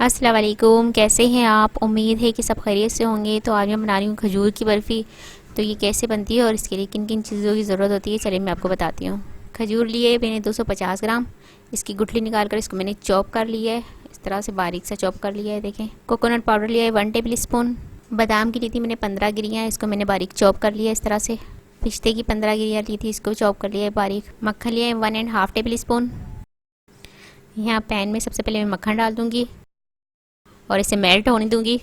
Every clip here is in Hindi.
अस्सलाम वालेकुम, कैसे हैं आप। उम्मीद है कि सब खैरियत से होंगे। तो आज मैं बना रही हूँ खजूर की बर्फ़ी। तो ये कैसे बनती है और इसके लिए किन किन चीज़ों की ज़रूरत होती है, चलिए मैं आपको बताती हूँ। खजूर लिए मैंने 250 ग्राम। इसकी गुठली निकाल कर इसको मैंने चॉप कर लिया है, इस तरह से बारीक सा चॉप कर लिया है। देखें, कोकोनट पाउडर लिया है 1 टेबल स्पून। बादाम की ली थी मैंने 15 गिरियाँ, इसको मैंने बारीक चॉप कर लिया इस तरह से। पिस्ते की 15 गिरियाँ ली थी, इसको चॉप कर लिया है बारीक। मक्खन लिया है 1.5 टेबल स्पून। यहाँ पैन में सबसे पहले मैं मक्खन डाल दूँगी और इसे मेल्ट होने दूंगी।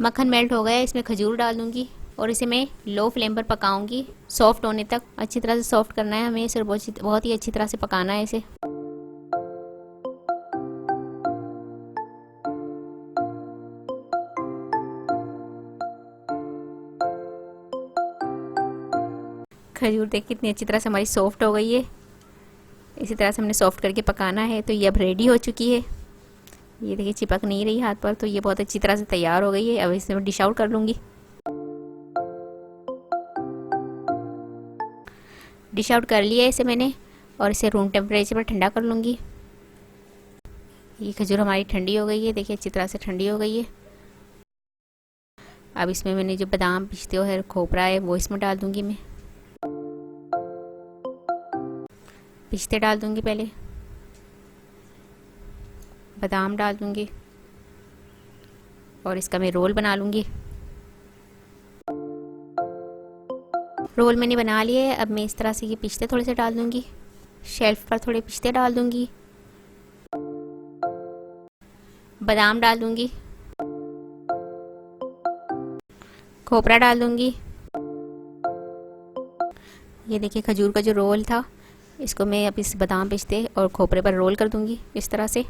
मक्खन मेल्ट हो गया, इसमें खजूर डाल दूंगी और इसे मैं लो फ्लेम पर पकाऊंगी सॉफ्ट होने तक। अच्छी तरह से सॉफ्ट करना है हमें इसे, बहुत ही अच्छी तरह से पकाना है इसे। खजूर देख कितनी अच्छी तरह से हमारी सॉफ्ट हो गई है। इसी तरह से हमने सॉफ्ट करके पकाना है। तो ये अब रेडी हो चुकी है। ये देखिए चिपक नहीं रही हाथ पर, तो ये बहुत अच्छी तरह से तैयार हो गई है। अब इसे मैं डिश आउट कर लूँगी। डिश आउट कर लिया इसे मैंने और इसे रूम टेम्परेचर पर ठंडा कर लूँगी। ये खजूर हमारी ठंडी हो गई है, देखिए अच्छी तरह से ठंडी हो गई है। अब इसमें मैंने जो बादाम पिस्ते और खोपरा है वो इसमें डाल दूँगी। मैं पिस्ते डाल दूँगी, पहले बादाम डाल दूँगी और इसका मैं रोल बना लूँगी। रोल मैंने बना लिए है। अब मैं इस तरह से ये पिस्ते थोड़े से डाल दूँगी, शेल्फ पर थोड़े पिस्ते डाल दूँगी, बादाम डाल दूँगी, खोपरा डाल दूँगी। ये देखिए खजूर का जो रोल था, इसको मैं अब इस बादाम पिस्ते और खोपरे पर रोल कर दूँगी इस तरह से।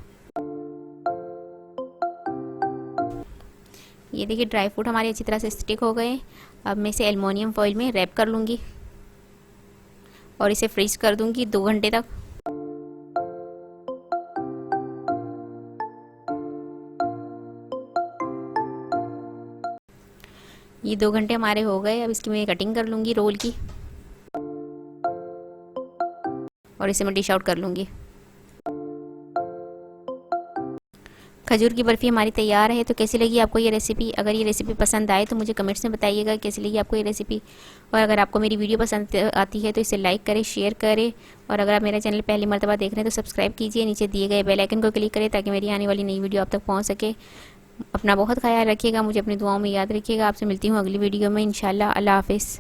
ये देखिए ड्राई फ्रूट हमारे अच्छी तरह से स्टिक हो गए। अब मैं इसे एल्युमिनियम फॉइल में रैप कर लूँगी और इसे फ्रीज कर दूँगी 2 घंटे तक। ये 2 घंटे हमारे हो गए। अब इसकी मैं कटिंग कर लूँगी रोल की और इसे मैं डिश आउट कर लूँगी। खजूर की बर्फ़ी हमारी तैयार है। तो कैसी लगी आपको ये रेसिपी। अगर ये रेसिपी पसंद आए तो मुझे कमेंट्स में बताइएगा कैसी लगी आपको ये रेसिपी। और अगर आपको मेरी वीडियो पसंद आती है तो इसे लाइक करें, शेयर करें। और अगर आप मेरा चैनल पहली मर्तबा देख रहे हैं तो सब्सक्राइब कीजिए, नीचे दिए गए बेल आइकन को क्लिक करें ताकि मेरी आने वाली नई वीडियो आप तक पहुँच सके। अपना बहुत ख्याल रखिएगा, मुझे अपनी दुआओं में याद रखिएगा। आपसे मिलती हूँ अगली वीडियो में इंशाल्लाह। अल्लाह हाफिज़।